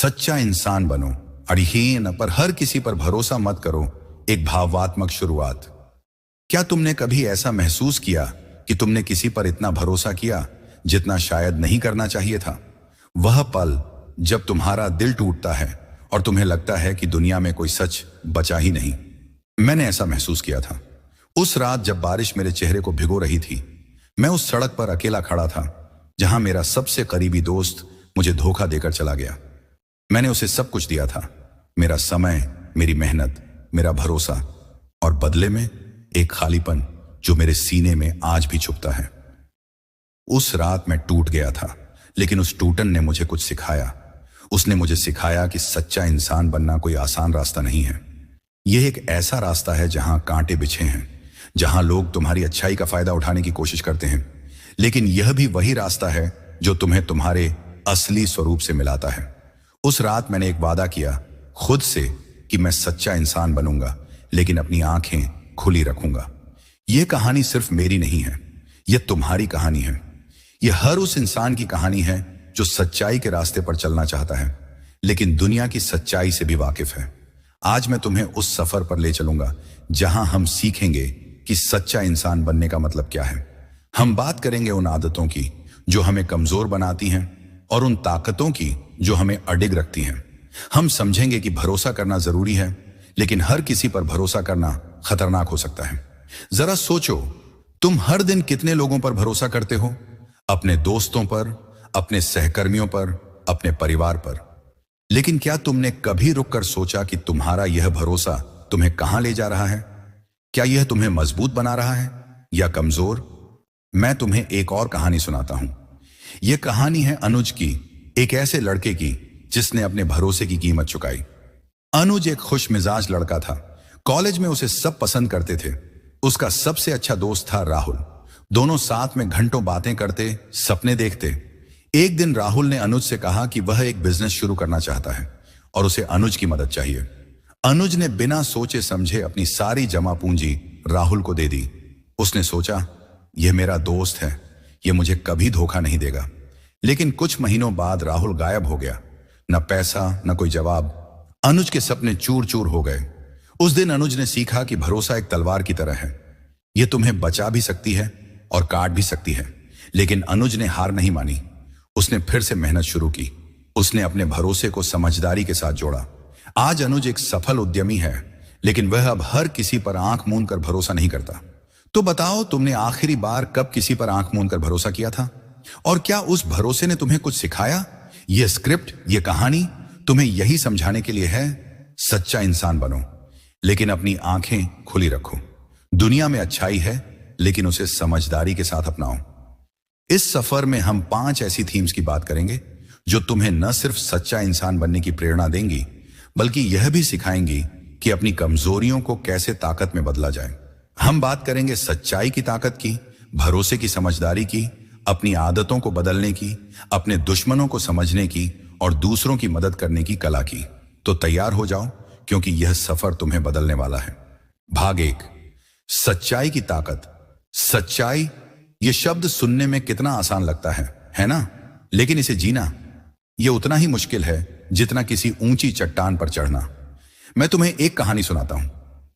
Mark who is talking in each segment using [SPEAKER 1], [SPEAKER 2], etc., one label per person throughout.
[SPEAKER 1] सच्चा इंसान बनो, अड़हीन पर हर किसी पर भरोसा मत करो। एक भावात्मक शुरुआत। क्या तुमने कभी ऐसा महसूस किया कि तुमने किसी पर इतना भरोसा किया जितना शायद नहीं करना चाहिए था? वह पल जब तुम्हारा दिल टूटता है और तुम्हें लगता है कि दुनिया में कोई सच बचा ही नहीं। मैंने ऐसा महसूस किया था उस रात जब बारिश मेरे चेहरे को भिगो रही थी। मैं उस सड़क पर अकेला खड़ा था जहां मेरा सबसे करीबी दोस्त मुझे धोखा देकर चला गया। मैंने उसे सब कुछ दिया था, मेरा समय, मेरी मेहनत, मेरा भरोसा, और बदले में एक खालीपन जो मेरे सीने में आज भी छुपता है। उस रात मैं टूट गया था, लेकिन उस टूटन ने मुझे कुछ सिखाया। उसने मुझे सिखाया कि सच्चा इंसान बनना कोई आसान रास्ता नहीं है। यह एक ऐसा रास्ता है जहां कांटे बिछे हैं, जहां लोग तुम्हारी अच्छाई का फायदा उठाने की कोशिश करते हैं, लेकिन यह भी वही रास्ता है जो तुम्हें तुम्हारे असली स्वरूप से मिलाता है। उस रात मैंने एक वादा किया खुद से कि मैं सच्चा इंसान बनूंगा, लेकिन अपनी आंखें खुली रखूंगा। यह कहानी सिर्फ मेरी नहीं है, यह तुम्हारी कहानी है। यह हर उस इंसान की कहानी है जो सच्चाई के रास्ते पर चलना चाहता है, लेकिन दुनिया की सच्चाई से भी वाकिफ है। आज मैं तुम्हें उस सफर पर ले चलूंगा जहां हम सीखेंगे कि सच्चा इंसान बनने का मतलब क्या है। हम बात करेंगे उन आदतों की जो हमें कमजोर बनाती हैं और उन ताकतों की जो हमें अडिग रखती हैं। हम समझेंगे कि भरोसा करना जरूरी है, लेकिन हर किसी पर भरोसा करना खतरनाक हो सकता है। जरा सोचो, तुम हर दिन कितने लोगों पर भरोसा करते हो? अपने दोस्तों पर, अपने सहकर्मियों पर, अपने परिवार पर। लेकिन क्या तुमने कभी रुककर सोचा कि तुम्हारा यह भरोसा तुम्हें कहां ले जा रहा है? क्या यह तुम्हें मजबूत बना रहा है या कमजोर? मैं तुम्हें एक और कहानी सुनाता हूं। यह कहानी है अनुज की, एक ऐसे लड़के की जिसने अपने भरोसे की कीमत चुकाई। अनुज एक खुश मिजाज लड़का था। कॉलेज में उसे सब पसंद करते थे। उसका सबसे अच्छा दोस्त था राहुल। दोनों साथ में घंटों बातें करते, सपने देखते। एक दिन राहुल ने अनुज से कहा कि वह एक बिजनेस शुरू करना चाहता है और उसे अनुज की मदद चाहिए। अनुज ने बिना सोचे समझे अपनी सारी जमा पूंजी राहुल को दे दी। उसने सोचा, यह मेरा दोस्त है, यह मुझे कभी धोखा नहीं देगा। लेकिन कुछ महीनों बाद राहुल गायब हो गया। न पैसा, न कोई जवाब। अनुज के सपने चूर चूर हो गए। उस दिन अनुज ने सीखा कि भरोसा एक तलवार की तरह है। यह तुम्हें बचा भी सकती है और काट भी सकती है। लेकिन अनुज ने हार नहीं मानी। उसने फिर से मेहनत शुरू की। उसने अपने भरोसे को समझदारी के साथ जोड़ा। आज अनुज एक सफल उद्यमी है, लेकिन वह अब हर किसी पर आंख मूंद कर भरोसा नहीं करता। तो बताओ, तुमने आखिरी बार कब किसी पर आंख मूंद कर भरोसा किया था? और क्या उस भरोसे ने तुम्हें कुछ सिखाया? यह स्क्रिप्ट, यह कहानी तुम्हें यही समझाने के लिए है, सच्चा इंसान बनो, लेकिन अपनी आंखें खुली रखो। दुनिया में अच्छाई है, लेकिन उसे समझदारी के साथ अपनाओ। इस सफर में हम 5 ऐसी थीम्स की बात करेंगे जो तुम्हें न सिर्फ सच्चा इंसान बनने की प्रेरणा देंगी, बल्कि यह भी सिखाएंगी कि अपनी कमजोरियों को कैसे ताकत में बदला जाए। हम बात करेंगे सच्चाई की ताकत की, भरोसे की समझदारी की, अपनी आदतों को बदलने की, अपने दुश्मनों को समझने की और दूसरों की मदद करने की कला की। तो तैयार हो जाओ, क्योंकि यह सफर तुम्हें बदलने वाला है। भाग 1, सच्चाई की ताकत। सच्चाई, यह शब्द सुनने में कितना आसान लगता है ना? लेकिन इसे जीना, यह उतना ही मुश्किल है जितना किसी ऊंची चट्टान पर चढ़ना। मैं तुम्हें एक कहानी सुनाता हूं।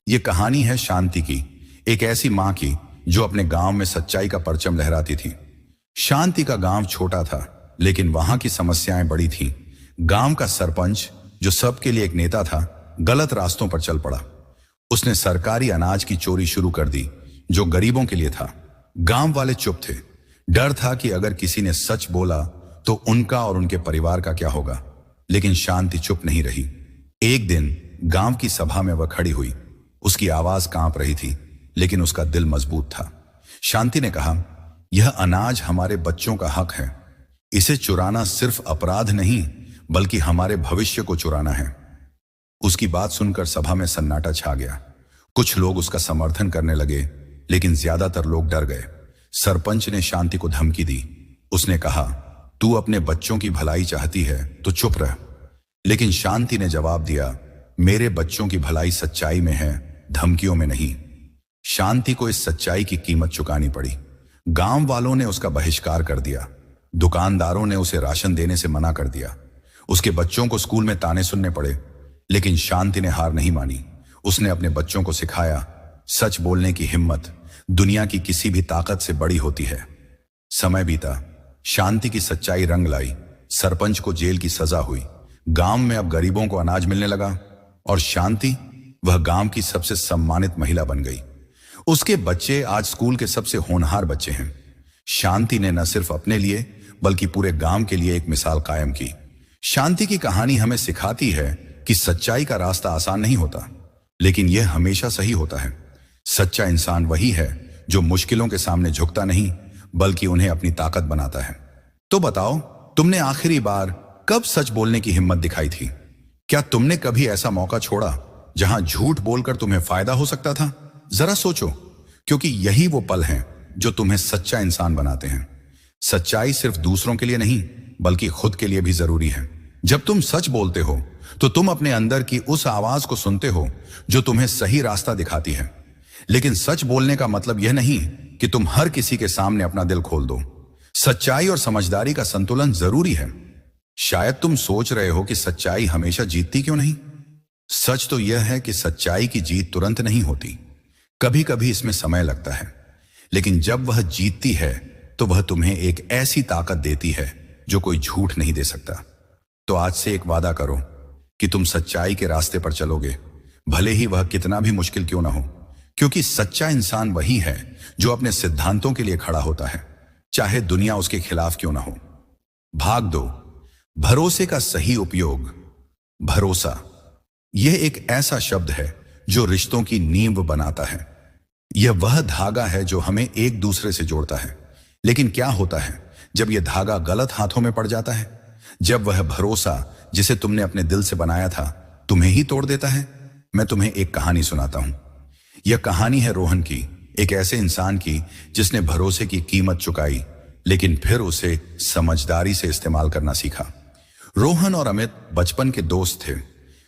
[SPEAKER 1] यह कहानी है शांति की, एक ऐसी मां की जो अपने गांव में सच्चाई का परचम लहराती थी। शांति का गांव छोटा था, लेकिन वहां की समस्याएं बड़ी थीं। गांव का सरपंच, जो सबके लिए एक नेता था, गलत रास्तों पर चल पड़ा। उसने सरकारी अनाज की चोरी शुरू कर दी, जो गरीबों के लिए था। गांव वाले चुप थे। डर था कि अगर किसी ने सच बोला तो उनका और उनके परिवार का क्या होगा। लेकिन शांति चुप नहीं रही। एक दिन गांव की सभा में वह खड़ी हुई। उसकी आवाज कांप रही थी, लेकिन उसका दिल मजबूत था। शांति ने कहा, यह अनाज हमारे बच्चों का हक है। इसे चुराना सिर्फ अपराध नहीं, बल्कि हमारे भविष्य को चुराना है। उसकी बात सुनकर सभा में सन्नाटा छा गया। कुछ लोग उसका समर्थन करने लगे, लेकिन ज्यादातर लोग डर गए। सरपंच ने शांति को धमकी दी। उसने कहा, तू अपने बच्चों की भलाई चाहती है तो चुप रह। लेकिन शांति ने जवाब दिया, मेरे बच्चों की भलाई सच्चाई में है, धमकियों में नहीं। शांति को इस सच्चाई की कीमत चुकानी पड़ी। गांव वालों ने उसका बहिष्कार कर दिया। दुकानदारों ने उसे राशन देने से मना कर दिया। उसके बच्चों को स्कूल में ताने सुनने पड़े, लेकिन शांति ने हार नहीं मानी। उसने अपने बच्चों को सिखाया, सच बोलने की हिम्मत दुनिया की किसी भी ताकत से बड़ी होती है। समय बीता, शांति की सच्चाई रंग लाई। सरपंच को जेल की सजा हुई, गांव में अब गरीबों को अनाज मिलने लगा और शांति वह गांव की सबसे सम्मानित महिला बन गई। उसके बच्चे आज स्कूल के सबसे होनहार बच्चे हैं। शांति ने न सिर्फ अपने लिए बल्कि पूरे गांव के लिए एक मिसाल कायम की। शांति की कहानी हमें सिखाती है कि सच्चाई का रास्ता आसान नहीं होता, लेकिन यह हमेशा सही होता है। सच्चा इंसान वही है जो मुश्किलों के सामने झुकता नहीं बल्कि उन्हें अपनी ताकत बनाता है। तो बताओ, तुमने आखिरी बार कब सच बोलने की हिम्मत दिखाई थी? क्या तुमने कभी ऐसा मौका छोड़ा जहां झूठ बोलकर तुम्हें फायदा हो सकता था? जरा सोचो, क्योंकि यही वो पल हैं जो तुम्हें सच्चा इंसान बनाते हैं। सच्चाई सिर्फ दूसरों के लिए नहीं बल्कि खुद के लिए भी जरूरी है। जब तुम सच बोलते हो तो तुम अपने अंदर की उस आवाज को सुनते हो जो तुम्हें सही रास्ता दिखाती है। लेकिन सच बोलने का मतलब यह नहीं कि तुम हर किसी के सामने अपना दिल खोल दो। सच्चाई और समझदारी का संतुलन जरूरी है। शायद तुम सोच रहे हो कि सच्चाई हमेशा जीतती क्यों नहीं। सच तो यह है कि सच्चाई की जीत तुरंत नहीं होती, कभी कभी इसमें समय लगता है। लेकिन जब वह जीतती है तो वह तुम्हें एक ऐसी ताकत देती है जो कोई झूठ नहीं दे सकता। तो आज से एक वादा करो कि तुम सच्चाई के रास्ते पर चलोगे, भले ही वह कितना भी मुश्किल क्यों ना हो, क्योंकि सच्चा इंसान वही है जो अपने सिद्धांतों के लिए खड़ा होता है, चाहे दुनिया उसके खिलाफ क्यों ना हो। भाग 2, भरोसे का सही उपयोग। भरोसा यह एक ऐसा शब्द है जो रिश्तों की नींव बनाता है। यह वह धागा है जो हमें एक दूसरे से जोड़ता है। लेकिन क्या होता है जब यह धागा गलत हाथों में पड़ जाता है? जब वह भरोसा जिसे तुमने अपने दिल से बनाया था तुम्हें ही तोड़ देता है? मैं तुम्हें एक कहानी सुनाता हूं। यह कहानी है रोहन की, एक ऐसे इंसान की जिसने भरोसे की कीमत चुकाई लेकिन फिर उसे समझदारी से इस्तेमाल करना सीखा। रोहन और अमित बचपन के दोस्त थे।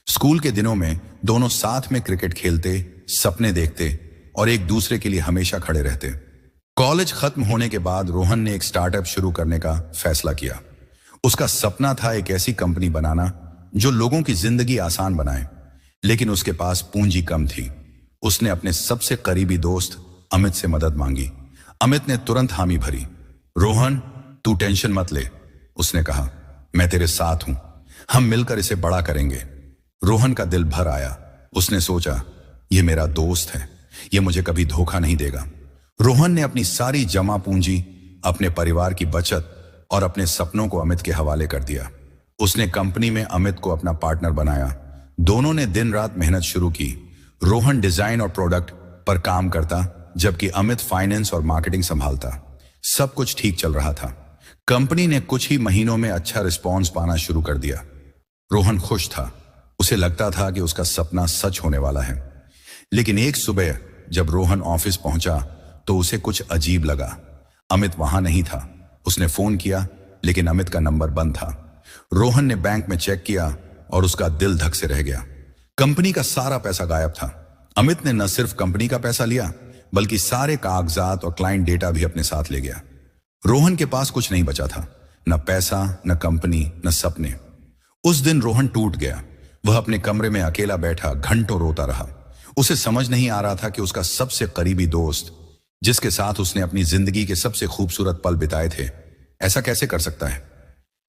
[SPEAKER 1] स्कूल के दिनों में दोनों साथ में क्रिकेट खेलते, सपने देखते और एक दूसरे के लिए हमेशा खड़े रहते। कॉलेज खत्म होने के बाद रोहन ने एक स्टार्टअप शुरू करने का फैसला किया। उसका सपना था एक ऐसी कंपनी बनाना जो लोगों की जिंदगी आसान बनाए, लेकिन उसके पास पूंजी कम थी। उसने अपने सबसे करीबी दोस्त अमित से मदद मांगी। अमित ने तुरंत हामी भरी। रोहन, तू टेंशन मत ले, उसने कहा, मैं तेरे साथ हूं, हम मिलकर इसे बड़ा करेंगे। रोहन का दिल भर आया। उसने सोचा, यह मेरा दोस्त है, यह मुझे कभी धोखा नहीं देगा। रोहन ने अपनी सारी जमा पूंजी, अपने परिवार की बचत और अपने सपनों को अमित के हवाले कर दिया। उसने कंपनी में अमित को अपना पार्टनर बनाया। दोनों ने दिन रात मेहनत शुरू की। रोहन डिजाइन और प्रोडक्ट पर काम करता जबकि अमित फाइनेंस और मार्केटिंग संभालता। सब कुछ ठीक चल रहा था। कंपनी ने कुछ ही महीनों में अच्छा रिस्पॉन्स पाना शुरू कर दिया। रोहन खुश था। उसे लगता था कि उसका सपना सच होने वाला है। लेकिन एक सुबह जब रोहन ऑफिस पहुंचा तो उसे कुछ अजीब लगा। अमित वहां नहीं था। उसने फोन किया लेकिन अमित का नंबर बंद था। रोहन ने बैंक में चेक किया और उसका दिल धक से रह गया। कंपनी का सारा पैसा गायब था। अमित ने न सिर्फ कंपनी का पैसा लिया बल्कि सारे कागजात और क्लाइंट डेटा भी अपने साथ ले गया। रोहन के पास कुछ नहीं बचा था, न पैसा, न कंपनी, न सपने। उस दिन रोहन टूट गया। वह अपने कमरे में अकेला बैठा घंटों रोता रहा। उसे समझ नहीं आ रहा था कि उसका सबसे करीबी दोस्त, जिसके साथ उसने अपनी जिंदगी के सबसे खूबसूरत पल बिताए थे, ऐसा कैसे कर सकता है।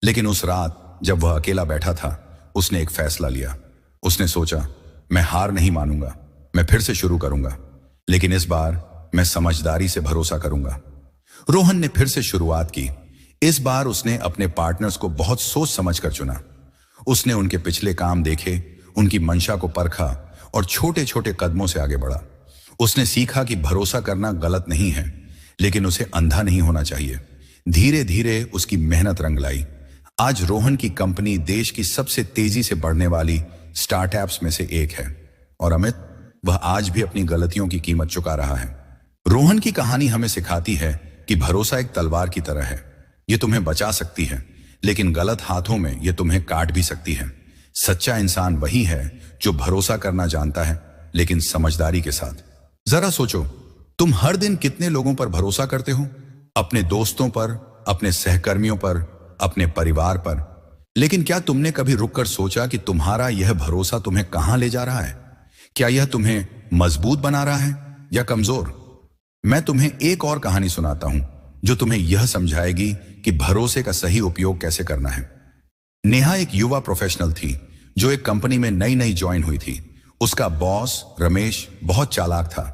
[SPEAKER 1] लेकिन उस रात जब वह अकेला बैठा था, उसने एक फैसला लिया। उसने सोचा, मैं हार नहीं मानूंगा, मैं फिर से शुरू करूंगा, लेकिन इस बार मैं समझदारी से भरोसा करूंगा। रोहन ने फिर से शुरुआत की। इस बार उसने अपने पार्टनर्स को बहुत सोच समझ कर चुना। उसने उनके पिछले काम देखे, उनकी मंशा को परखा और छोटे छोटे कदमों से आगे बढ़ा। उसने सीखा कि भरोसा करना गलत नहीं है, लेकिन उसे अंधा नहीं होना चाहिए। धीरे धीरे उसकी मेहनत रंग लाई। आज रोहन की कंपनी देश की सबसे तेजी से बढ़ने वाली स्टार्टअप्स में से एक है और अमित, वह आज भी अपनी गलतियों की कीमत चुका रहा है। रोहन की कहानी हमें सिखाती है कि भरोसा एक तलवार की तरह है। यह तुम्हें बचा सकती है, लेकिन गलत हाथों में यह तुम्हें काट भी सकती है। सच्चा इंसान वही है जो भरोसा करना जानता है, लेकिन समझदारी के साथ। जरा सोचो, तुम हर दिन कितने लोगों पर भरोसा करते हो? अपने दोस्तों पर, अपने सहकर्मियों पर, अपने परिवार पर। लेकिन क्या तुमने कभी रुककर सोचा कि तुम्हारा यह भरोसा तुम्हें कहां ले जा रहा है? क्या यह तुम्हें मजबूत बना रहा है या कमजोर? मैं तुम्हें एक और कहानी सुनाता हूं जो तुम्हें यह समझाएगी कि भरोसे का सही उपयोग कैसे करना है। नेहा एक युवा प्रोफेशनल थी जो एक कंपनी में नई नई ज्वाइन हुई थी। उसका बॉस रमेश बहुत चालाक था।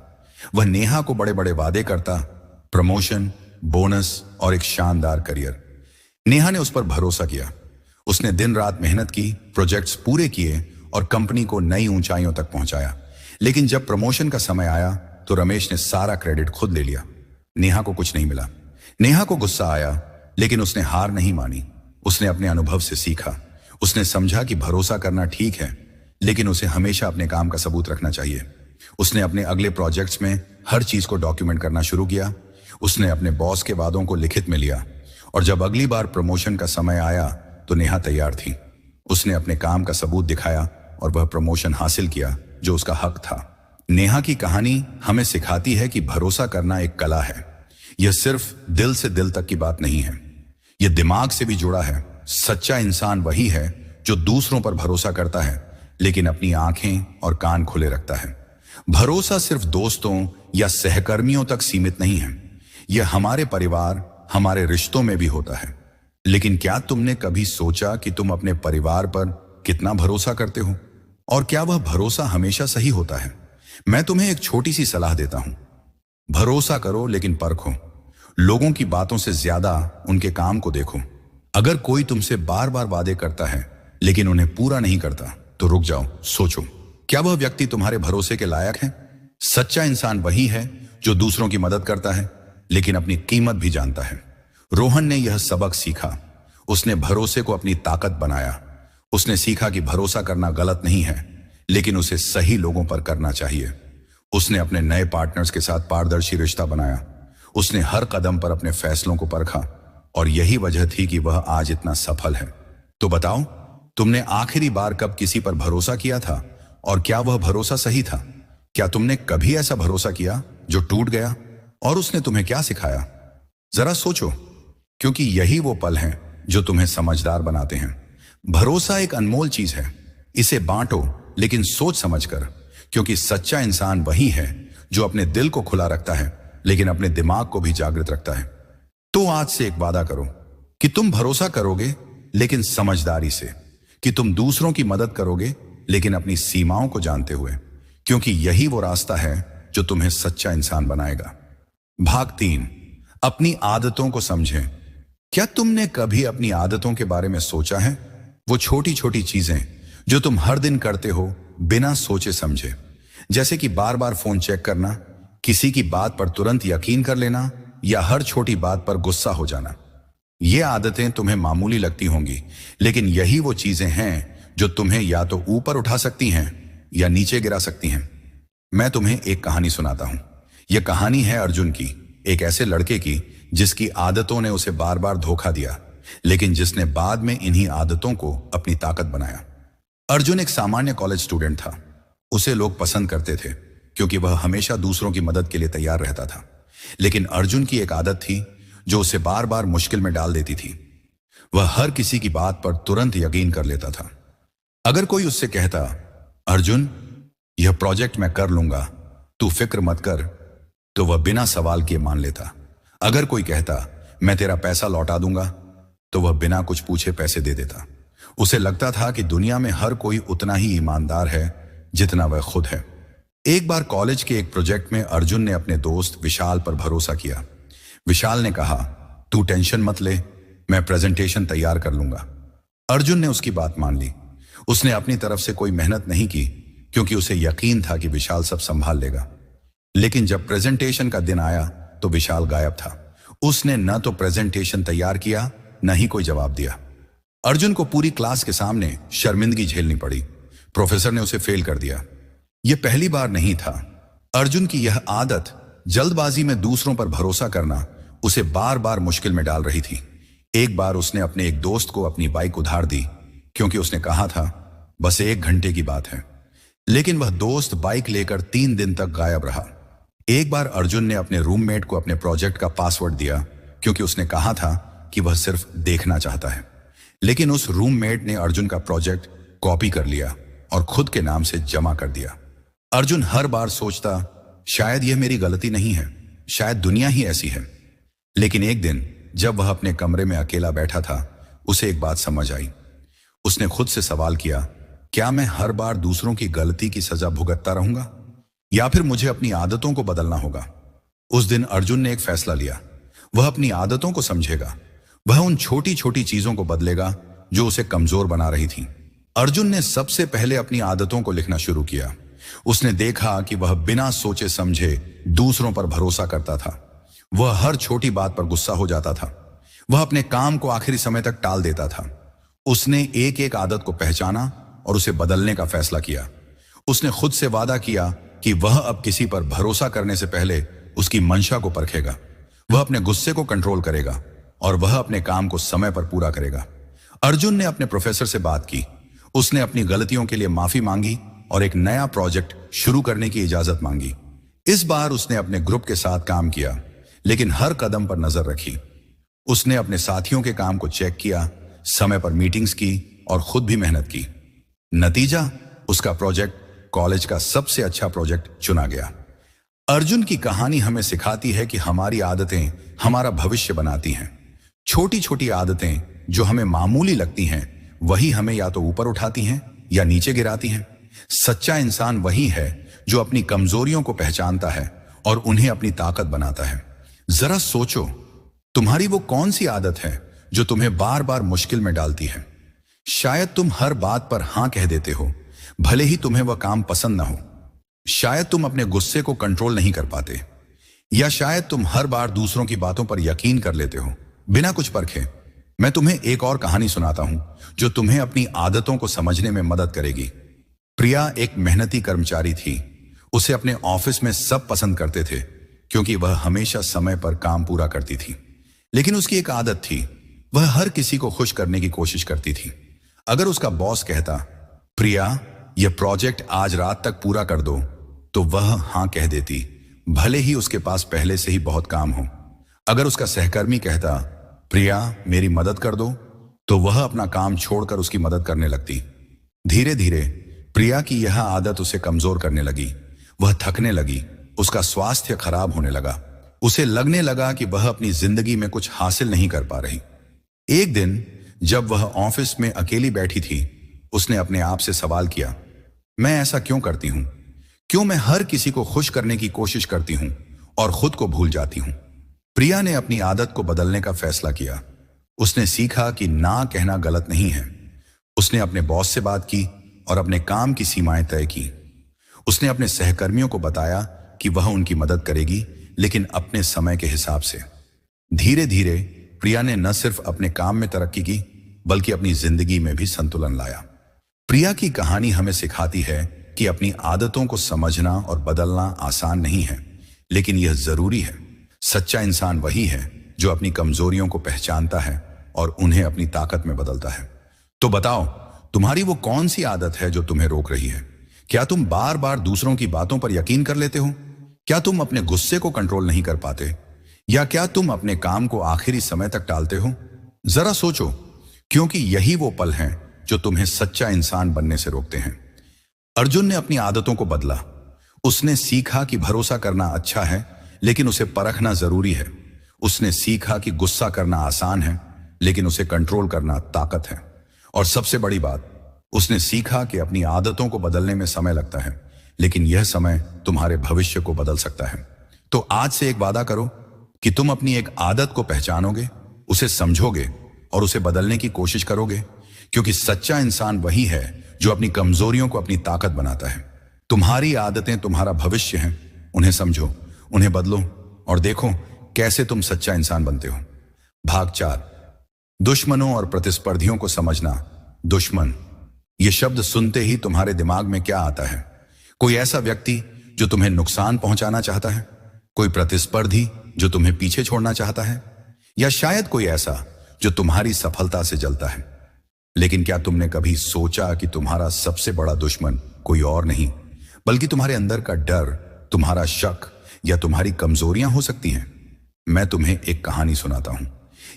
[SPEAKER 1] वह नेहा को बड़े बड़े वादे करता, प्रमोशन, बोनस और एक शानदार करियर। नेहा ने उस पर भरोसा किया। उसने दिन रात मेहनत की, प्रोजेक्ट्स पूरे किए और कंपनी को नई ऊंचाइयों तक पहुंचाया। लेकिन जब प्रमोशन का समय आया तो रमेश ने सारा क्रेडिट खुद ले लिया। नेहा को कुछ नहीं मिला। नेहा को गुस्सा आया, लेकिन उसने हार नहीं मानी। उसने अपने अनुभव से सीखा। उसने समझा कि भरोसा करना ठीक है, लेकिन उसे हमेशा अपने काम का सबूत रखना चाहिए। उसने अपने अगले प्रोजेक्ट्स में हर चीज को डॉक्यूमेंट करना शुरू किया। उसने अपने बॉस के वादों को लिखित में लिया और जब अगली बार प्रमोशन का समय आया तो नेहा तैयार थी। उसने अपने काम का सबूत दिखाया और वह प्रमोशन हासिल किया जो उसका हक था। नेहा की कहानी हमें सिखाती है कि भरोसा करना एक कला है। यह सिर्फ दिल से दिल तक की बात नहीं है, यह दिमाग से भी जुड़ा है। सच्चा इंसान वही है जो दूसरों पर भरोसा करता है लेकिन अपनी आंखें और कान खुले रखता है। भरोसा सिर्फ दोस्तों या सहकर्मियों तक सीमित नहीं है, यह हमारे परिवार, हमारे रिश्तों में भी होता है। लेकिन क्या तुमने कभी सोचा कि तुम अपने परिवार पर कितना भरोसा करते हो और क्या वह भरोसा हमेशा सही होता है? मैं तुम्हें एक छोटी सी सलाह देता हूं। भरोसा करो लेकिन परखो। लोगों की बातों से ज्यादा उनके काम को देखो। अगर कोई तुमसे बार बार वादे करता है लेकिन उन्हें पूरा नहीं करता तो रुक जाओ, सोचो, क्या वह व्यक्ति तुम्हारे भरोसे के लायक है? सच्चा इंसान वही है जो दूसरों की मदद करता है लेकिन अपनी कीमत भी जानता है। रोहन ने यह सबक सीखा। उसने भरोसे को अपनी ताकत बनाया। उसने सीखा कि भरोसा करना गलत नहीं है, लेकिन उसे सही लोगों पर करना चाहिए। उसने अपने नए पार्टनर्स के साथ पारदर्शी रिश्ता बनाया। उसने हर कदम पर अपने फैसलों को परखा और यही वजह थी कि वह आज इतना सफल है। तो बताओ, तुमने आखिरी बार कब किसी पर भरोसा किया था और क्या वह भरोसा सही था? क्या तुमने कभी ऐसा भरोसा किया जो टूट गया और उसने तुम्हें क्या सिखाया? जरा सोचो, क्योंकि यही वो पल हैं जो तुम्हें समझदार बनाते हैं। भरोसा एक अनमोल चीज है, इसे बांटो लेकिन सोच समझकर, क्योंकि सच्चा इंसान वही है जो अपने दिल को खुला रखता है लेकिन अपने दिमाग को भी जागृत रखता है। तो आज से एक वादा करो कि तुम भरोसा करोगे लेकिन समझदारी से, कि तुम दूसरों की मदद करोगे लेकिन अपनी सीमाओं को जानते हुए, क्योंकि यही वो रास्ता है जो तुम्हें सच्चा इंसान बनाएगा। भाग 3, अपनी आदतों को समझें। क्या तुमने कभी अपनी आदतों के बारे में सोचा है? वो छोटी छोटी चीजें जो तुम हर दिन करते हो बिना सोचे समझे, जैसे कि बार बार फोन चेक करना, किसी की बात पर तुरंत यकीन कर लेना या हर छोटी बात पर गुस्सा हो जाना। ये आदतें तुम्हें मामूली लगती होंगी, लेकिन यही वो चीजें हैं जो तुम्हें या तो ऊपर उठा सकती हैं या नीचे गिरा सकती हैं। मैं तुम्हें एक कहानी सुनाता हूं। यह कहानी है अर्जुन की, एक ऐसे लड़के की जिसकी आदतों ने उसे बार बार धोखा दिया, लेकिन जिसने बाद में इन्हीं आदतों को अपनी ताकत बनाया। अर्जुन एक सामान्य कॉलेज स्टूडेंट था। उसे लोग पसंद करते थे क्योंकि वह हमेशा दूसरों की मदद के लिए तैयार रहता था। लेकिन अर्जुन की एक आदत थी जो उसे बार बार मुश्किल में डाल देती थी। वह हर किसी की बात पर तुरंत यकीन कर लेता था। अगर कोई उससे कहता, अर्जुन यह प्रोजेक्ट मैं कर लूंगा, तू फिक्र मत कर, तो वह बिना सवाल किए मान लेता। अगर कोई कहता, मैं तेरा पैसा लौटा दूंगा, तो वह बिना कुछ पूछे पैसे दे देता। उसे लगता था कि दुनिया में हर कोई उतना ही ईमानदार है जितना वह खुद है। एक बार कॉलेज के एक प्रोजेक्ट में अर्जुन ने अपने दोस्त विशाल पर भरोसा किया। विशाल ने कहा, तू टेंशन मत ले, मैं प्रेजेंटेशन तैयार कर लूंगा। अर्जुन ने उसकी बात मान ली। उसने अपनी तरफ से कोई मेहनत नहीं की क्योंकि उसे यकीन था कि विशाल सब संभाल लेगा। लेकिन जब प्रेजेंटेशन का दिन आया तो विशाल गायब था। उसने न तो प्रेजेंटेशन तैयार किया, न ही कोई जवाब दिया। अर्जुन को पूरी क्लास के सामने शर्मिंदगी झेलनी पड़ी। प्रोफेसर ने उसे फेल कर दिया। यह पहली बार नहीं था। अर्जुन की यह आदत, जल्दबाजी में दूसरों पर भरोसा करना, उसे बार बार मुश्किल में डाल रही थी। एक बार उसने अपने एक दोस्त को अपनी बाइक उधार दी क्योंकि उसने कहा था बस 1 घंटे की बात है। लेकिन वह दोस्त बाइक लेकर 3 दिन तक गायब रहा। एक बार अर्जुन ने अपने रूममेट को अपने प्रोजेक्ट का पासवर्ड दिया क्योंकि उसने कहा था कि वह सिर्फ देखना चाहता है। लेकिन उस रूममेट ने अर्जुन का प्रोजेक्ट कॉपी कर लिया और खुद के नाम से जमा कर दिया। अर्जुन हर बार सोचता, शायद यह मेरी गलती नहीं है, शायद दुनिया ही ऐसी है। लेकिन एक दिन जब वह अपने कमरे में अकेला बैठा था, उसे एक बात समझ आई। उसने खुद से सवाल किया, क्या मैं हर बार दूसरों की गलती की सजा भुगतता रहूंगा, या फिर मुझे अपनी आदतों को बदलना होगा? उस दिन अर्जुन ने एक फैसला लिया। वह अपनी आदतों को समझेगा। वह उन छोटी छोटी चीजों को बदलेगा जो उसे कमजोर बना रही थी। अर्जुन ने सबसे पहले अपनी आदतों को लिखना शुरू किया। उसने देखा कि वह बिना सोचे समझे दूसरों पर भरोसा करता था। वह हर छोटी बात पर गुस्सा हो जाता था। वह अपने काम को आखिरी समय तक टाल देता था। उसने एक एक आदत को पहचाना और उसे बदलने का फैसला किया। उसने खुद से वादा किया कि वह अब किसी पर भरोसा करने से पहले उसकी मंशा को परखेगा। वह अपने गुस्से को कंट्रोल करेगा और वह अपने काम को समय पर पूरा करेगा। अर्जुन ने अपने प्रोफेसर से बात की। उसने अपनी गलतियों के लिए माफी मांगी और एक नया प्रोजेक्ट शुरू करने की इजाजत मांगी। इस बार उसने अपने ग्रुप के साथ काम किया, लेकिन हर कदम पर नजर रखी। उसने अपने साथियों के काम को चेक किया, समय पर मीटिंग्स की और खुद भी मेहनत की। नतीजा, उसका प्रोजेक्ट कॉलेज का सबसे अच्छा प्रोजेक्ट चुना गया। अर्जुन की कहानी हमें सिखाती है कि हमारी आदतें हमारा भविष्य बनाती हैं। छोटी छोटी आदतें जो हमें मामूली लगती हैं, वही हमें या तो ऊपर उठाती हैं या नीचे गिराती हैं। सच्चा इंसान वही है जो अपनी कमजोरियों को पहचानता है और उन्हें अपनी ताकत बनाता है। जरा सोचो, तुम्हारी वो कौन सी आदत है जो तुम्हें बार बार मुश्किल में डालती है? शायद तुम हर बात पर हां कह देते हो, भले ही तुम्हें वह काम पसंद ना हो। शायद तुम अपने गुस्से को कंट्रोल नहीं कर पाते, या शायद तुम हर बार दूसरों की बातों पर यकीन कर लेते हो बिना कुछ परखे। मैं तुम्हें एक और कहानी सुनाता हूं जो तुम्हें अपनी आदतों को समझने में मदद करेगी। प्रिया एक मेहनती कर्मचारी थी। उसे अपने ऑफिस में सब पसंद करते थे क्योंकि वह हमेशा समय पर काम पूरा करती थी। लेकिन उसकी एक आदत थी, वह हर किसी को खुश करने की कोशिश करती थी। अगर उसका बॉस कहता, प्रिया यह प्रोजेक्ट आज रात तक पूरा कर दो, तो वह हां कह देती, भले ही उसके पास पहले से ही बहुत काम हो। अगर उसका सहकर्मी कहता, प्रिया मेरी मदद कर दो, तो वह अपना काम छोड़कर उसकी मदद करने लगती। धीरे धीरे प्रिया की यह आदत उसे कमजोर करने लगी। वह थकने लगी, उसका स्वास्थ्य खराब होने लगा। उसे लगने लगा कि वह अपनी जिंदगी में कुछ हासिल नहीं कर पा रही। एक दिन जब वह ऑफिस में अकेली बैठी थी, उसने अपने आप से सवाल किया, मैं ऐसा क्यों करती हूं? क्यों मैं हर किसी को खुश करने की कोशिश करती हूं और खुद को भूल जाती हूं? प्रिया ने अपनी आदत को बदलने का फैसला किया। उसने सीखा कि ना कहना गलत नहीं है। उसने अपने बॉस से बात की और अपने काम की सीमाएं तय की। उसने अपने सहकर्मियों को बताया कि वह उनकी मदद करेगी, लेकिन अपने समय के हिसाब से। धीरे धीरे प्रिया ने न सिर्फ अपने काम में तरक्की की, बल्कि अपनी जिंदगी में भी संतुलन लाया। प्रिया की कहानी हमें सिखाती है कि अपनी आदतों को समझना और बदलना आसान नहीं है, लेकिन यह जरूरी है। सच्चा इंसान वही है जो अपनी कमजोरियों को पहचानता है और उन्हें अपनी ताकत में बदलता है। तो बताओ, तुम्हारी वो कौन सी आदत है जो तुम्हें रोक रही है? क्या तुम बार बार दूसरों की बातों पर यकीन कर लेते हो? क्या तुम अपने गुस्से को कंट्रोल नहीं कर पाते? या क्या तुम अपने काम को आखिरी समय तक टालते हो? जरा सोचो, क्योंकि यही वो पल हैं जो तुम्हें सच्चा इंसान बनने से रोकते हैं। अर्जुन ने अपनी आदतों को बदला। उसने सीखा कि भरोसा करना अच्छा है, लेकिन उसे परखना जरूरी है। उसने सीखा कि गुस्सा करना आसान है, लेकिन उसे कंट्रोल करना ताकत है। और सबसे बड़ी बात, उसने सीखा कि अपनी आदतों को बदलने में समय लगता है, लेकिन यह समय तुम्हारे भविष्य को बदल सकता है। तो आज से एक वादा करो कि तुम अपनी एक आदत को पहचानोगे, उसे समझोगे और उसे बदलने की कोशिश करोगे, क्योंकि सच्चा इंसान वही है जो अपनी कमजोरियों को अपनी ताकत बनाता है। तुम्हारी आदतें तुम्हारा भविष्य हैं। उन्हें समझो, उन्हें बदलो और देखो कैसे तुम सच्चा इंसान बनते हो। भाग 4, दुश्मनों और प्रतिस्पर्धियों को समझना। दुश्मन, यह शब्द सुनते ही तुम्हारे दिमाग में क्या आता है? कोई ऐसा व्यक्ति जो तुम्हें नुकसान पहुंचाना चाहता है? कोई प्रतिस्पर्धी जो तुम्हें पीछे छोड़ना चाहता है? या शायद कोई ऐसा जो तुम्हारी सफलता से जलता है? लेकिन क्या तुमने कभी सोचा कि तुम्हारा सबसे बड़ा दुश्मन कोई और नहीं, बल्कि तुम्हारे अंदर का डर, तुम्हारा शक या तुम्हारी कमजोरियां हो सकती हैं? मैं तुम्हें एक कहानी सुनाता हूं।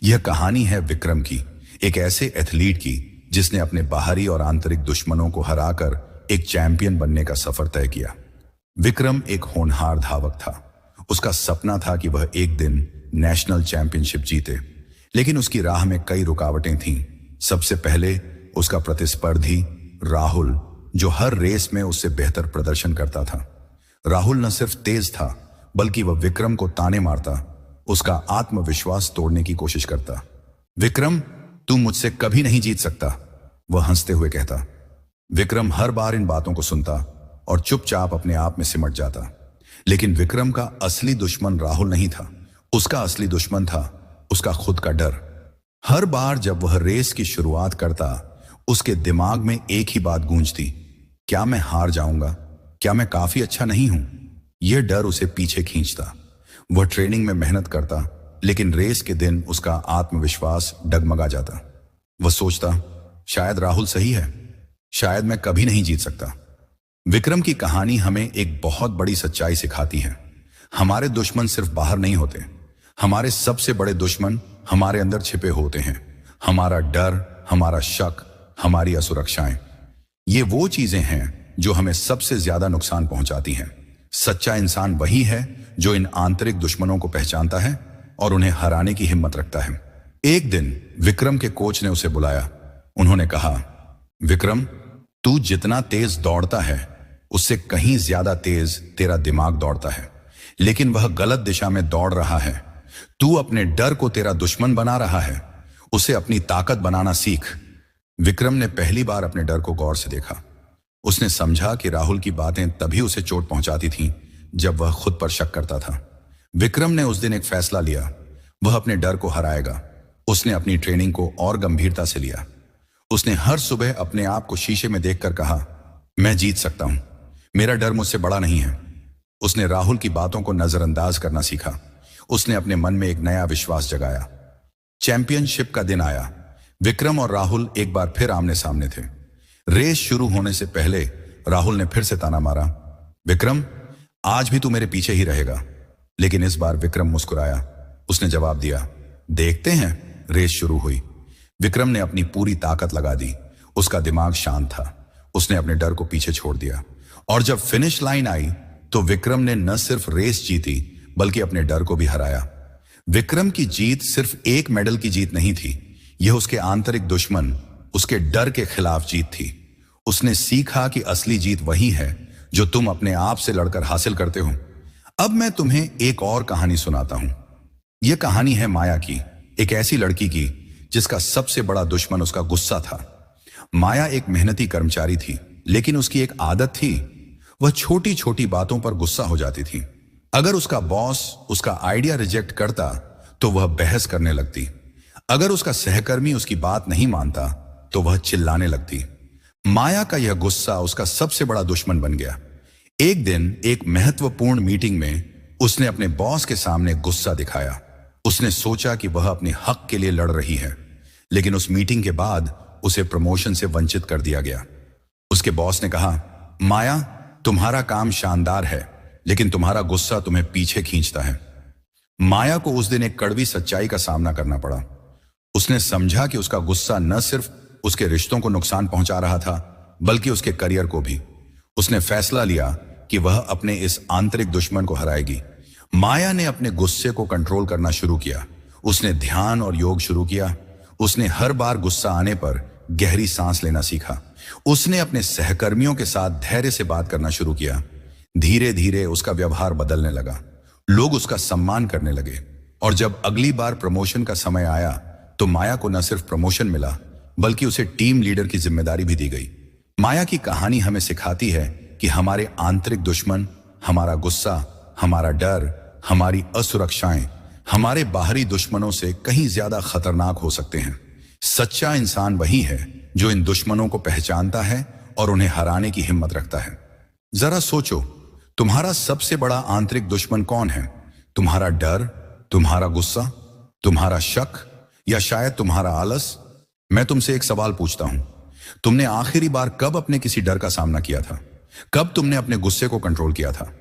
[SPEAKER 1] यह कहानी है विक्रम की, एक ऐसे एथलीट की जिसने अपने बाहरी और आंतरिक दुश्मनों को हराकर एक चैंपियन बनने का सफर तय किया। विक्रम एक होनहार धावक था। उसका सपना था कि वह एक दिन नेशनल चैंपियनशिप जीते, लेकिन उसकी राह में कई रुकावटें थीं। सबसे पहले उसका प्रतिस्पर्धी राहुल, जो हर रेस में उससे बेहतर प्रदर्शन करता था। राहुल न सिर्फ तेज था, बल्कि वह विक्रम को ताने मारता, उसका आत्मविश्वास तोड़ने की कोशिश करता। विक्रम, तू मुझसे कभी नहीं जीत सकता, वह हंसते हुए कहता। विक्रम हर बार इन बातों को सुनता और चुपचाप अपने आप में सिमट जाता। लेकिन विक्रम का असली दुश्मन राहुल नहीं था। उसका असली दुश्मन था उसका खुद का डर। हर बार जब वह रेस की शुरुआत करता, उसके दिमाग में एक ही बात गूंजती, क्या मैं हार जाऊंगा? क्या मैं काफी अच्छा नहीं हूं? यह डर उसे पीछे खींचता। वह ट्रेनिंग में मेहनत करता, लेकिन रेस के दिन उसका आत्मविश्वास डगमगा जाता। वह सोचता, शायद राहुल सही है, शायद मैं कभी नहीं जीत सकता। विक्रम की कहानी हमें एक बहुत बड़ी सच्चाई सिखाती है। हमारे दुश्मन सिर्फ बाहर नहीं होते, हमारे सबसे बड़े दुश्मन हमारे अंदर छिपे होते हैं। हमारा डर, हमारा शक, हमारी असुरक्षाएं, ये वो चीजें हैं जो हमें सबसे ज्यादा नुकसान पहुंचाती हैं। सच्चा इंसान वही है जो इन आंतरिक दुश्मनों को पहचानता है और उन्हें हराने की हिम्मत रखता है। एक दिन विक्रम के कोच ने उसे बुलाया। उन्होंने कहा, विक्रम, तू जितना तेज दौड़ता है उससे कहीं ज्यादा तेज तेरा दिमाग दौड़ता है, लेकिन वह गलत दिशा में दौड़ रहा है। तू अपने डर को तेरा दुश्मन बना रहा है, उसे अपनी ताकत बनाना सीख। विक्रम ने पहली बार अपने डर को गौर से देखा। उसने समझा कि राहुल की बातें तभी उसे चोट पहुंचाती थीं जब वह खुद पर शक करता था। विक्रम ने उस दिन एक फैसला लिया, वह अपने डर को हराएगा। उसने अपनी ट्रेनिंग को और गंभीरता से लिया। उसने हर सुबह अपने आप को शीशे में देखकर कहा, मैं जीत सकता हूं, मेरा डर मुझसे बड़ा नहीं है। उसने राहुल की बातों को नजरअंदाज करना सीखा। उसने अपने मन में एक नया विश्वास जगाया। चैंपियनशिप का दिन आया। विक्रम और राहुल एक बार फिर आमने सामने थे। रेस शुरू होने से पहले राहुल ने फिर से ताना मारा, विक्रम, आज भी तू मेरे पीछे ही रहेगा। लेकिन इस बार विक्रम मुस्कुराया। उसने जवाब दिया, देखते हैं। रेस शुरू हुई। विक्रम ने अपनी पूरी ताकत लगा दी। उसका दिमाग शांत था। उसने अपने डर को पीछे छोड़ दिया और जब फिनिश लाइन आई तो विक्रम ने न सिर्फ रेस जीती बल्कि अपने डर को भी हराया। विक्रम की जीत सिर्फ एक मेडल की जीत नहीं थी, यह उसके आंतरिक दुश्मन, उसके डर के खिलाफ जीत थी। उसने सीखा कि असली जीत वही है जो तुम अपने आप से लड़कर हासिल करते हो। अब मैं तुम्हें एक और कहानी सुनाता हूं। यह कहानी है माया की, एक ऐसी लड़की की जिसका सबसे बड़ा दुश्मन उसका गुस्सा था। माया एक मेहनती कर्मचारी थी, लेकिन उसकी एक आदत थी, वह छोटी छोटी बातों पर गुस्सा हो जाती थी। अगर उसका बॉस उसका आइडिया रिजेक्ट करता तो वह बहस करने लगती। अगर उसका सहकर्मी उसकी बात नहीं मानता तो वह चिल्लाने लगती। माया का यह गुस्सा उसका सबसे बड़ा दुश्मन बन गया। एक दिन एक महत्वपूर्ण मीटिंग में उसने अपने बॉस के सामने गुस्सा दिखाया। उसने सोचा कि वह अपने हक के लिए लड़ रही है, लेकिन उस मीटिंग के बाद उसे प्रमोशन से वंचित कर दिया गया। उसके बॉस ने कहा, माया, तुम्हारा काम शानदार है, लेकिन तुम्हारा गुस्सा तुम्हें पीछे खींचता है। माया को उस दिन एक कड़वी सच्चाई का सामना करना पड़ा। उसने समझा कि उसका गुस्सा न सिर्फ उसके रिश्तों को नुकसान पहुंचा रहा था, बल्कि उसके करियर को भी। उसने फैसला लिया कि वह अपने इस आंतरिक दुश्मन को हराएगी। माया ने अपने गुस्से को कंट्रोल करना शुरू किया। उसने ध्यान और योग शुरू किया। उसने हर बार गुस्सा आने पर गहरी सांस लेना सीखा। उसने अपने सहकर्मियों के साथ धैर्य से बात करना शुरू किया। धीरे धीरे उसका व्यवहार बदलने लगा। लोग उसका सम्मान करने लगे और जब अगली बार प्रमोशन का समय आया तो माया को न सिर्फ प्रमोशन मिला, बल्कि उसे टीम लीडर की जिम्मेदारी भी दी गई। माया की कहानी हमें सिखाती है कि हमारे आंतरिक दुश्मन, हमारा गुस्सा, हमारा डर, हमारी असुरक्षाएं, हमारे बाहरी दुश्मनों से कहीं ज्यादा खतरनाक हो सकते हैं। सच्चा इंसान वही है जो इन दुश्मनों को पहचानता है और उन्हें हराने की हिम्मत रखता है। जरा सोचो, तुम्हारा सबसे बड़ा आंतरिक दुश्मन कौन है? तुम्हारा डर, तुम्हारा गुस्सा, तुम्हारा शक, या शायद तुम्हारा आलस? मैं तुमसे एक सवाल पूछता हूं, तुमने आखिरी बार कब अपने किसी डर का सामना किया था? कब तुमने अपने गुस्से को कंट्रोल किया था?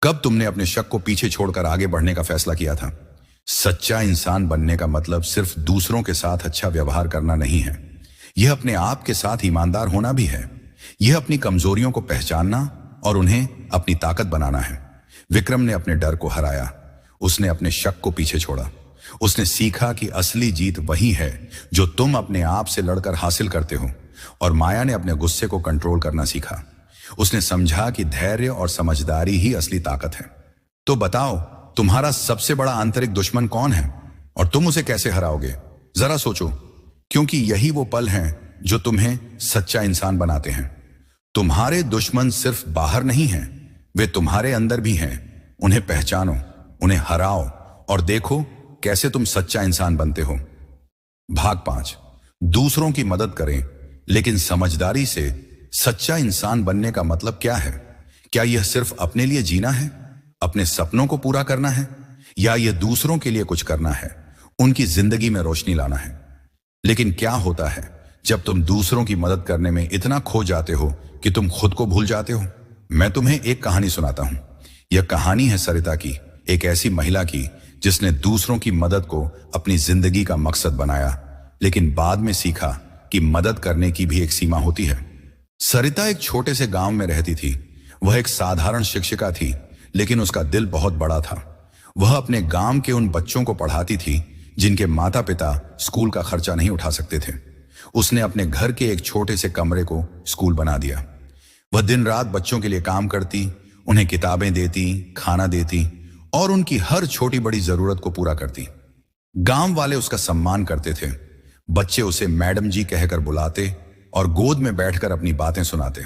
[SPEAKER 1] कब तुमने अपने शक को पीछे छोड़कर आगे बढ़ने का फैसला किया था? सच्चा इंसान बनने का मतलब सिर्फ दूसरों के साथ अच्छा व्यवहार करना नहीं है, यह अपने आप के साथ ईमानदार होना भी है। यह अपनी कमजोरियों को पहचानना और उन्हें अपनी ताकत बनाना है। विक्रम ने अपने डर को हराया, उसने अपने शक को पीछे छोड़ा। उसने सीखा कि असली जीत वही है जो तुम अपने आप से लड़कर हासिल करते हो। और माया ने अपने गुस्से को कंट्रोल करना सीखा। उसने समझा कि धैर्य और समझदारी ही असली ताकत है। तो बताओ, तुम्हारा सबसे बड़ा आंतरिक दुश्मन कौन है और तुम उसे कैसे हराओगे? जरा सोचो, क्योंकि यही वो पल हैं जो तुम्हें सच्चा इंसान बनाते हैं। तुम्हारे दुश्मन सिर्फ बाहर नहीं हैं, वे तुम्हारे अंदर भी हैं। उन्हें पहचानो, उन्हें हराओ और देखो कैसे तुम सच्चा इंसान बनते हो। भाग 5। दूसरों की मदद करें लेकिन समझदारी से। सच्चा इंसान बनने का मतलब क्या है? क्या यह सिर्फ अपने लिए जीना है, अपने सपनों को पूरा करना है, या यह दूसरों के लिए कुछ करना है, उनकी जिंदगी में रोशनी लाना है? लेकिन क्या होता है जब तुम दूसरों की मदद करने में इतना खो जाते हो कि तुम खुद को भूल जाते हो? मैं तुम्हें एक कहानी सुनाता हूं। यह कहानी है सरिता की, एक ऐसी महिला की जिसने दूसरों की मदद को अपनी जिंदगी का मकसद बनाया, लेकिन बाद में सीखा कि मदद करने की भी एक सीमा होती है। सरिता एक छोटे से गांव में रहती थी। वह एक साधारण शिक्षिका थी, लेकिन उसका दिल बहुत बड़ा था। वह अपने गांव के उन बच्चों को पढ़ाती थी जिनके माता पिता स्कूल का खर्चा नहीं उठा सकते थे। उसने अपने घर के एक छोटे से कमरे को स्कूल बना दिया। वह दिन रात बच्चों के लिए काम करती, उन्हें किताबें देती, खाना देती और उनकी हर छोटी बड़ी जरूरत को पूरा करती। गांव वाले उसका सम्मान करते थे। बच्चे उसे मैडम जी कहकर बुलाते और गोद में बैठकर अपनी बातें सुनाते।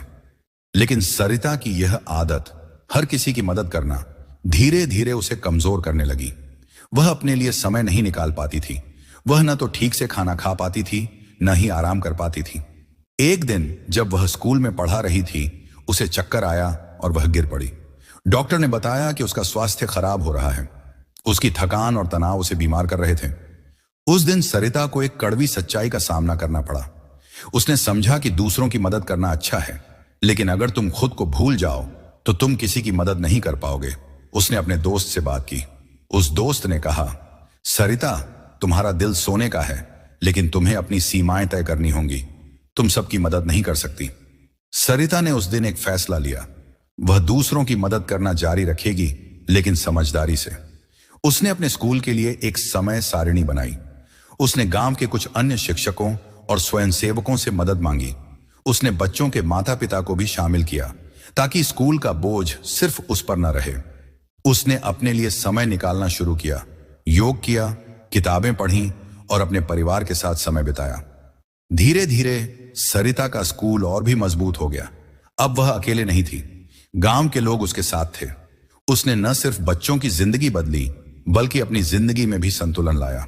[SPEAKER 1] लेकिन सरिता की यह आदत, हर किसी की मदद करना, धीरे धीरे उसे कमजोर करने लगी। वह अपने लिए समय नहीं निकाल पाती थी। वह न तो ठीक से खाना खा पाती थी, न ही आराम कर पाती थी। एक दिन जब वह स्कूल में पढ़ा रही थी, उसे चक्कर आया और वह गिर पड़ी। डॉक्टर ने बताया कि उसका स्वास्थ्य खराब हो रहा है। उसकी थकान और तनाव उसे बीमार कर रहे थे। उस दिन सरिता को एक कड़वी सच्चाई का सामना करना पड़ा। उसने समझा कि दूसरों की मदद करना अच्छा है, लेकिन अगर तुम खुद को भूल जाओ तो तुम किसी की मदद नहीं कर पाओगे। उसने अपने दोस्त से बात की। उस दोस्त ने कहा, सरिता, तुम्हारा दिल सोने का है, लेकिन तुम्हें अपनी सीमाएं तय करनी होंगी। तुम सबकी मदद नहीं कर सकती। सरिता ने उस दिन एक फैसला लिया। वह दूसरों की मदद करना जारी रखेगी, लेकिन समझदारी से। उसने अपने स्कूल के लिए एक समय सारिणी बनाई। उसने गांव के कुछ अन्य शिक्षकों और स्वयंसेवकों से मदद मांगी। उसने बच्चों के माता पिता को भी शामिल किया ताकि स्कूल का बोझ सिर्फ उस पर न रहे। उसने अपने लिए समय निकालना शुरू किया, योग किया, किताबें पढ़ी और अपने परिवार के साथ समय बिताया। धीरे धीरे सरिता का स्कूल और भी मजबूत हो गया। अब वह अकेले नहीं थी, गांव के लोग उसके साथ थे। उसने न सिर्फ बच्चों की जिंदगी बदली, बल्कि अपनी जिंदगी में भी संतुलन लाया।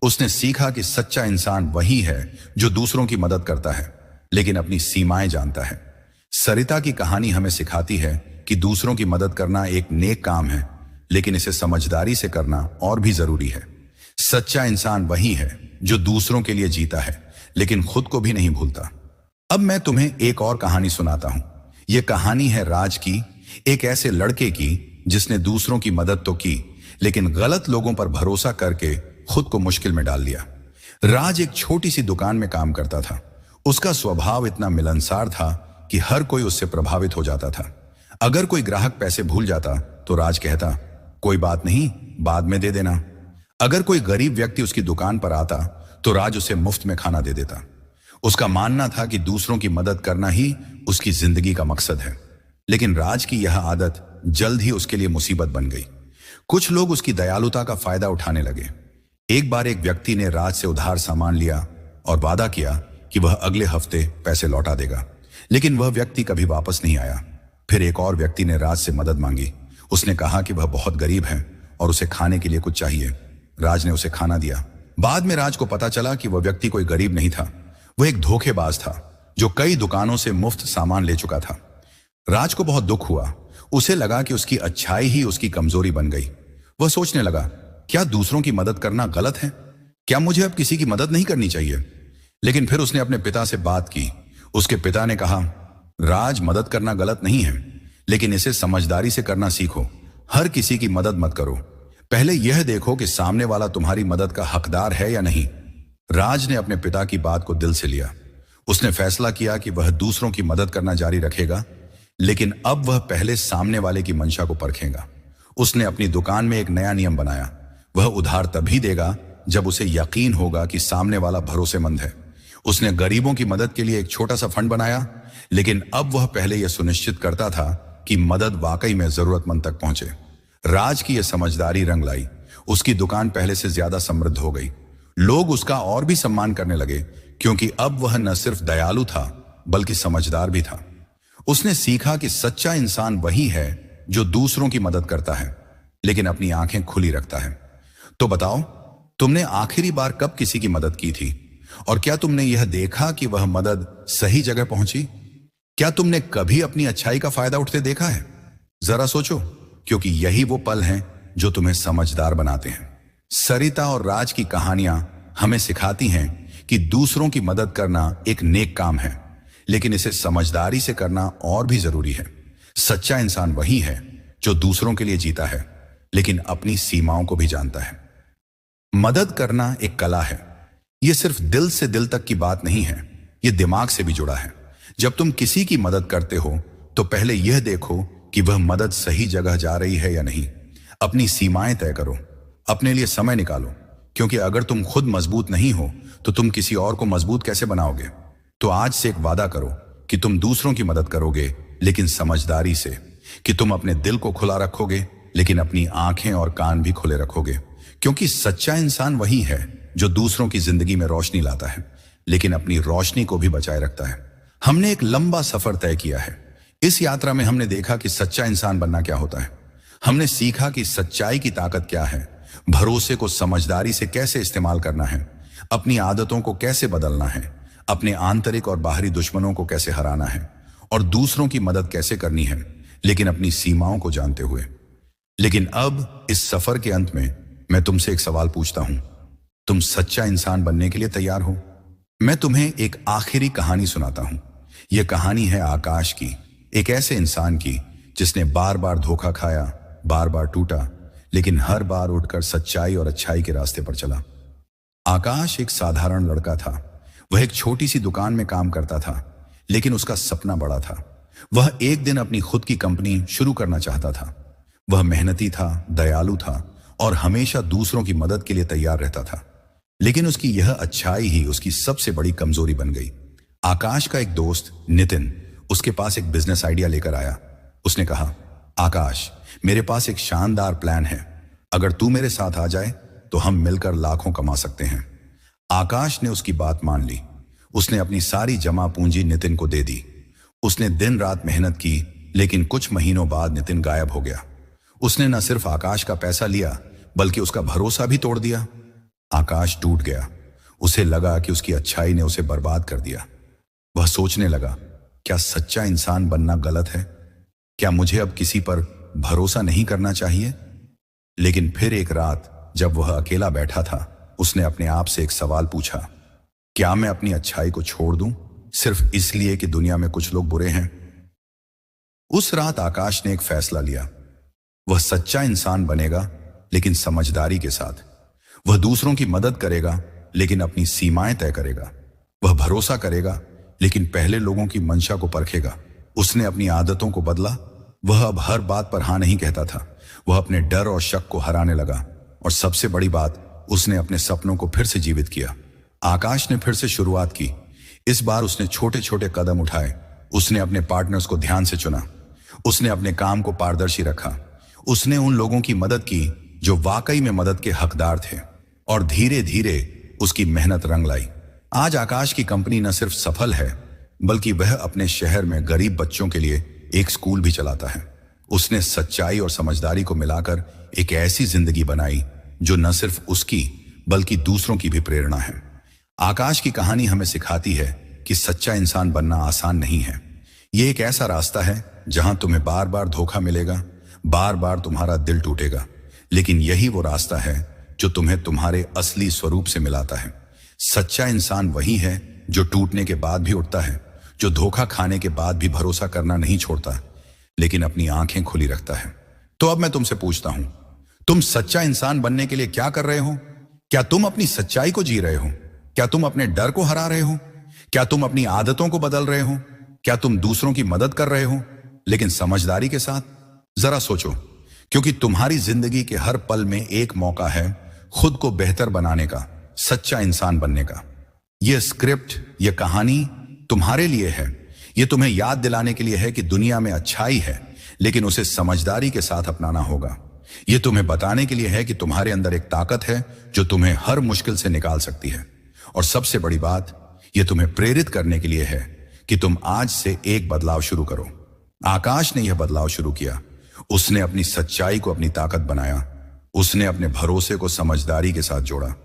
[SPEAKER 1] उसने सीखा कि सच्चा इंसान वही है जो दूसरों की मदद करता है, लेकिन अपनी सीमाएं जानता है। सरिता की कहानी हमें सिखाती है कि दूसरों की मदद करना एक नेक काम है, लेकिन इसे समझदारी से करना और भी जरूरी है। सच्चा इंसान वही है जो दूसरों के लिए जीता है, लेकिन खुद को भी नहीं भूलता। अब मैं तुम्हें एक और कहानी सुनाता हूं। यह कहानी है राज की, एक ऐसे लड़के की जिसने दूसरों की मदद तो की, लेकिन गलत लोगों पर भरोसा करके खुद को मुश्किल में डाल दिया। राज एक छोटी सी दुकान में काम करता था। उसका स्वभाव इतना मिलनसार था कि हर कोई उससे प्रभावित हो जाता था। अगर कोई ग्राहक पैसे भूल जाता तो राज कहता, कोई बात नहीं, बाद में दे देना। अगर कोई गरीब व्यक्ति उसकी दुकान पर आता तो राज उसे मुफ्त में खाना दे देता। उसका मानना था कि दूसरों की मदद करना ही उसकी जिंदगी का मकसद है। लेकिन राज की यह आदत जल्द ही उसके लिए मुसीबत बन गई। कुछ लोग उसकी दयालुता का फायदा उठाने लगे। एक बार एक व्यक्ति ने राज से उधार सामान लिया और वादा किया कि वह अगले हफ्ते पैसे लौटा देगा, लेकिन वह व्यक्ति कभी वापस नहीं आया। फिर एक और व्यक्ति ने राज से मदद मांगी। उसने कहा कि वह बहुत गरीब है और उसे खाने के लिए कुछ चाहिए। राज ने उसे खाना दिया। बाद में राज को पता चला कि वह व्यक्ति कोई गरीब नहीं था, वह एक धोखेबाज था जो कई दुकानों से मुफ्त सामान ले चुका था। राज को बहुत दुख हुआ। उसे लगा कि उसकी अच्छाई ही उसकी कमजोरी बन गई। वह सोचने लगा, क्या दूसरों की मदद करना गलत है? क्या मुझे अब किसी की मदद नहीं करनी चाहिए? लेकिन फिर उसने अपने पिता से बात की। उसके पिता ने कहा, राज, मदद करना गलत नहीं है, लेकिन इसे समझदारी से करना सीखो। हर किसी की मदद मत करो, पहले यह देखो कि सामने वाला तुम्हारी मदद का हकदार है या नहीं। राज ने अपने पिता की बात को दिल से लिया। उसने फैसला किया कि वह दूसरों की मदद करना जारी रखेगा, लेकिन अब वह पहले सामने वाले की मंशा को परखेगा। उसने अपनी दुकान में एक नया नियम बनाया। वह उधार तभी देगा जब उसे यकीन होगा कि सामने वाला भरोसेमंद है। उसने गरीबों की मदद के लिए एक छोटा सा फंड बनाया, लेकिन अब वह पहले यह सुनिश्चित करता था कि मदद वाकई में जरूरतमंद तक पहुंचे। राज की यह समझदारी रंग लाई। उसकी दुकान पहले से ज्यादा समृद्ध हो गई। लोग उसका और भी सम्मान करने लगे, क्योंकि अब वह न सिर्फ दयालु था बल्कि समझदार भी था। उसने सीखा कि सच्चा इंसान वही है जो दूसरों की मदद करता है, लेकिन अपनी आंखें खुली रखता है। तो बताओ, तुमने आखिरी बार कब किसी की मदद की थी? और क्या तुमने यह देखा कि वह मदद सही जगह पहुंची? क्या तुमने कभी अपनी अच्छाई का फायदा उठते देखा है? जरा सोचो, क्योंकि यही वो पल हैं जो तुम्हें समझदार बनाते हैं। सरिता और राज की कहानियां हमें सिखाती हैं कि दूसरों की मदद करना एक नेक काम है, लेकिन इसे समझदारी से करना और भी जरूरी है। सच्चा इंसान वही है जो दूसरों के लिए जीता है, लेकिन अपनी सीमाओं को भी जानता है। मदद करना एक कला है। यह सिर्फ दिल से दिल तक की बात नहीं है, यह दिमाग से भी जुड़ा है। जब तुम किसी की मदद करते हो तो पहले यह देखो कि वह मदद सही जगह जा रही है या नहीं। अपनी सीमाएं तय करो, अपने लिए समय निकालो, क्योंकि अगर तुम खुद मजबूत नहीं हो तो तुम किसी और को मजबूत कैसे बनाओगे? तो आज से एक वादा करो कि तुम दूसरों की मदद करोगे, लेकिन समझदारी से, कि तुम अपने दिल को खुला रखोगे, लेकिन अपनी आंखें और कान भी खुले रखोगे। क्योंकि सच्चा इंसान वही है जो दूसरों की जिंदगी में रोशनी लाता है, लेकिन अपनी रोशनी को भी बचाए रखता है। हमने एक लंबा सफर तय किया है। इस यात्रा में हमने देखा कि सच्चा इंसान बनना क्या होता है। हमने सीखा कि सच्चाई की ताकत क्या है, भरोसे को समझदारी से कैसे इस्तेमाल करना है, अपनी आदतों को कैसे बदलना है, अपने आंतरिक और बाहरी दुश्मनों को कैसे हराना है, और दूसरों की मदद कैसे करनी है, लेकिन अपनी सीमाओं को जानते हुए। लेकिन अब इस सफर के अंत में मैं तुमसे एक सवाल पूछता हूं, तुम सच्चा इंसान बनने के लिए तैयार हो? मैं तुम्हें एक आखिरी कहानी सुनाता हूं। यह कहानी है आकाश की, एक ऐसे इंसान की जिसने बार बार धोखा खाया, बार बार टूटा, लेकिन हर बार उठकर सच्चाई और अच्छाई के रास्ते पर चला। आकाश एक साधारण लड़का था। वह एक छोटी सी दुकान में काम करता था, लेकिन उसका सपना बड़ा था। वह एक दिन अपनी खुद की कंपनी शुरू करना चाहता था। वह मेहनती था, दयालु था और हमेशा दूसरों की मदद के लिए तैयार रहता था। लेकिन उसकी यह अच्छाई ही उसकी सबसे बड़ी कमजोरी बन गई। आकाश का एक दोस्त नितिन उसके पास एक बिजनेस आइडिया लेकर आया। उसने कहा, आकाश, मेरे पास एक शानदार प्लान है। अगर तू मेरे साथ आ जाए तो हम मिलकर लाखों कमा सकते हैं। आकाश ने उसकी बात मान ली। उसने अपनी सारी जमा पूंजी नितिन को दे दी। उसने दिन रात मेहनत की, लेकिन कुछ महीनों बाद नितिन गायब हो गया। उसने न सिर्फ आकाश का पैसा लिया, बल्कि उसका भरोसा भी तोड़ दिया। आकाश टूट गया। उसे लगा कि उसकी अच्छाई ने उसे बर्बाद कर दिया। वह सोचने लगा, क्या सच्चा इंसान बनना गलत है? क्या मुझे अब किसी पर भरोसा नहीं करना चाहिए? लेकिन फिर एक रात जब वह अकेला बैठा था, उसने अपने आप से एक सवाल पूछा, क्या मैं अपनी अच्छाई को छोड़ दूं सिर्फ इसलिए कि दुनिया में कुछ लोग बुरे हैं? उस रात आकाश ने एक फैसला लिया। वह सच्चा इंसान बनेगा, लेकिन समझदारी के साथ। वह दूसरों की मदद करेगा, लेकिन अपनी सीमाएं तय करेगा। वह भरोसा करेगा, लेकिन पहले लोगों की मंशा को परखेगा। उसने अपनी आदतों को बदला। वह अब हर बात पर हाँ नहीं कहता था। वह अपने डर और शक को हराने लगा, और सबसे बड़ी बात, उसने अपने सपनों को फिर से जीवित किया। आकाश ने फिर से शुरुआत की। इस बार उसने छोटे छोटे कदम उठाए। उसने अपने पार्टनर्स को ध्यान से चुना। उसने अपने काम को पारदर्शी रखा। उसने उन लोगों की मदद की जो वाकई में मदद के हकदार थे, और धीरे धीरे उसकी मेहनत रंग लाई। आज आकाश की कंपनी न सिर्फ सफल है, बल्कि वह अपने शहर में गरीब बच्चों के लिए एक स्कूल भी चलाता है। उसने सच्चाई और समझदारी को मिलाकर एक ऐसी जिंदगी बनाई जो न सिर्फ उसकी बल्कि दूसरों की भी प्रेरणा है। आकाश की कहानी हमें सिखाती है कि सच्चा इंसान बनना आसान नहीं है। ये एक ऐसा रास्ता है जहां तुम्हें बार बार धोखा मिलेगा, बार बार तुम्हारा दिल टूटेगा, लेकिन यही वो रास्ता है जो तुम्हें तुम्हारे असली स्वरूप से मिलाता है। सच्चा इंसान वही है जो टूटने के बाद भी उठता है, जो धोखा खाने के बाद भी भरोसा करना नहीं छोड़ता, लेकिन अपनी आंखें खुली रखता है। तो अब मैं तुमसे पूछता हूं, तुम सच्चा इंसान बनने के लिए क्या कर रहे हो? क्या तुम अपनी सच्चाई को जी रहे हो? क्या तुम अपने डर को हरा रहे हो? क्या तुम अपनी आदतों को बदल रहे हो? क्या तुम दूसरों की मदद कर रहे हो, लेकिन समझदारी के साथ? जरा सोचो, क्योंकि तुम्हारी जिंदगी के हर पल में एक मौका है खुद को बेहतर बनाने का, सच्चा इंसान बनने का। यह स्क्रिप्ट, यह कहानी तुम्हारे लिए है। यह तुम्हें याद दिलाने के लिए है कि दुनिया में अच्छाई है, लेकिन उसे समझदारी के साथ अपनाना होगा। यह तुम्हें बताने के लिए है कि तुम्हारे अंदर एक ताकत है जो तुम्हें हर मुश्किल से निकाल सकती है। और सबसे बड़ी बात, यह तुम्हें प्रेरित करने के लिए है कि तुम आज से एक बदलाव शुरू करो। आकाश ने यह बदलाव शुरू किया। उसने अपनी सच्चाई को अपनी ताकत बनाया। उसने अपने भरोसे को समझदारी के साथ जोड़ा।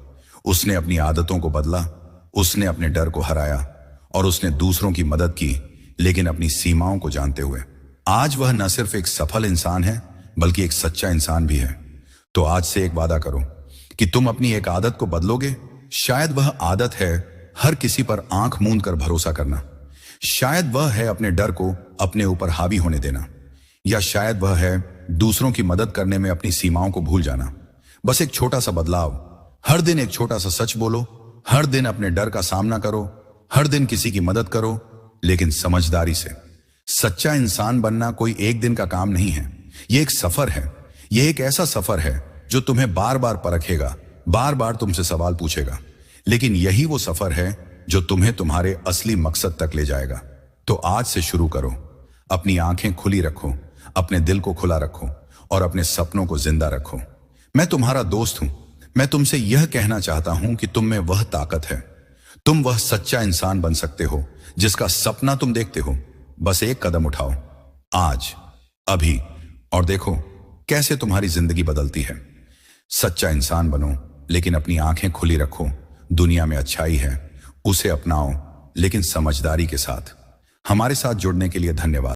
[SPEAKER 1] उसने अपनी आदतों को बदला। उसने अपने डर को हराया और उसने दूसरों की मदद की, लेकिन अपनी सीमाओं को जानते हुए। आज वह न सिर्फ एक सफल इंसान है, बल्कि एक सच्चा इंसान भी है। तो आज से एक वादा करो कि तुम अपनी एक आदत को बदलोगे। शायद वह आदत है हर किसी पर आंख मूंद कर भरोसा करना। शायद वह है अपने डर को अपने ऊपर हावी होने देना। या शायद वह है दूसरों की मदद करने में अपनी सीमाओं को भूल जाना। बस एक छोटा सा बदलाव। हर दिन एक छोटा सा सच बोलो। हर दिन अपने डर का सामना करो। हर दिन किसी की मदद करो, लेकिन समझदारी से। सच्चा इंसान बनना कोई एक दिन का काम नहीं है। यह एक सफर है। यह एक ऐसा सफर है जो तुम्हें बार बार परखेगा, बार बार तुमसे सवाल पूछेगा, लेकिन यही वो सफर है जो तुम्हें तुम्हारे असली मकसद तक ले जाएगा। तो आज से शुरू करो। अपनी आंखें खुली रखो, अपने दिल को खुला रखो और अपने सपनों को जिंदा रखो। मैं तुम्हारा दोस्त हूं। मैं तुमसे यह कहना चाहता हूं कि तुम में वह ताकत है। तुम वह सच्चा इंसान बन सकते हो जिसका सपना तुम देखते हो। बस एक कदम उठाओ, आज, अभी, और देखो कैसे तुम्हारी जिंदगी बदलती है। सच्चा इंसान बनो, लेकिन अपनी आंखें खुली रखो। दुनिया में अच्छाई है, उसे अपनाओ, लेकिन समझदारी के साथ। हमारे साथ जुड़ने के लिए धन्यवाद।